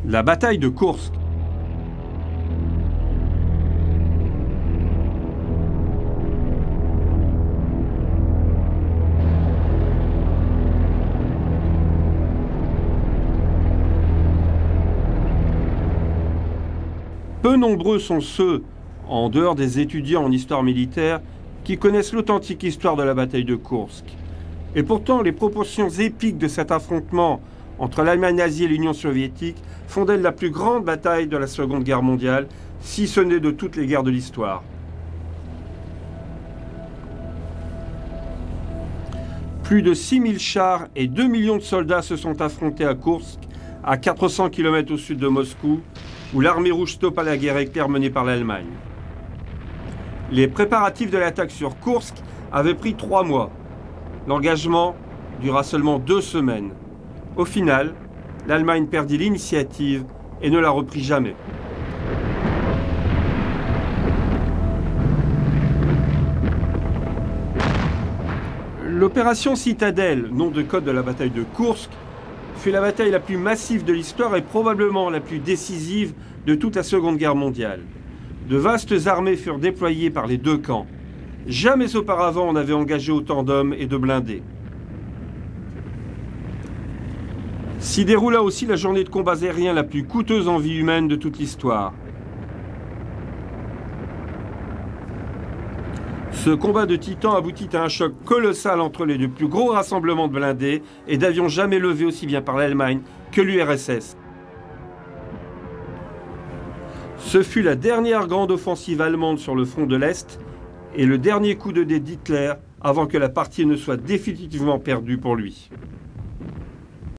La bataille de Koursk. Peu nombreux sont ceux, en dehors des étudiants en histoire militaire, qui connaissent l'authentique histoire de la bataille de Koursk. Et pourtant, les proportions épiques de cet affrontement entre l'Allemagne nazie et l'Union soviétique font d'elle la plus grande bataille de la Seconde Guerre mondiale, si ce n'est de toutes les guerres de l'histoire. Plus de 6000 chars et 2 millions de soldats se sont affrontés à Koursk, à 400 km au sud de Moscou, où l'armée rouge stoppa la guerre éclair menée par l'Allemagne. Les préparatifs de l'attaque sur Koursk avaient pris 3 mois. L'engagement dura seulement 2 semaines. Au final, l'Allemagne perdit l'initiative et ne la reprit jamais. L'opération Citadelle, nom de code de la bataille de Koursk, fut la bataille la plus massive de l'histoire et probablement la plus décisive de toute la Seconde Guerre mondiale. De vastes armées furent déployées par les deux camps. Jamais auparavant on n'avait engagé autant d'hommes et de blindés. S'y déroula aussi la journée de combats aériens la plus coûteuse en vie humaine de toute l'histoire. Ce combat de titans aboutit à un choc colossal entre les deux plus gros rassemblements de blindés et d'avions jamais levés aussi bien par l'Allemagne que l'URSS. Ce fut la dernière grande offensive allemande sur le front de l'Est et le dernier coup de dé d'Hitler avant que la partie ne soit définitivement perdue pour lui.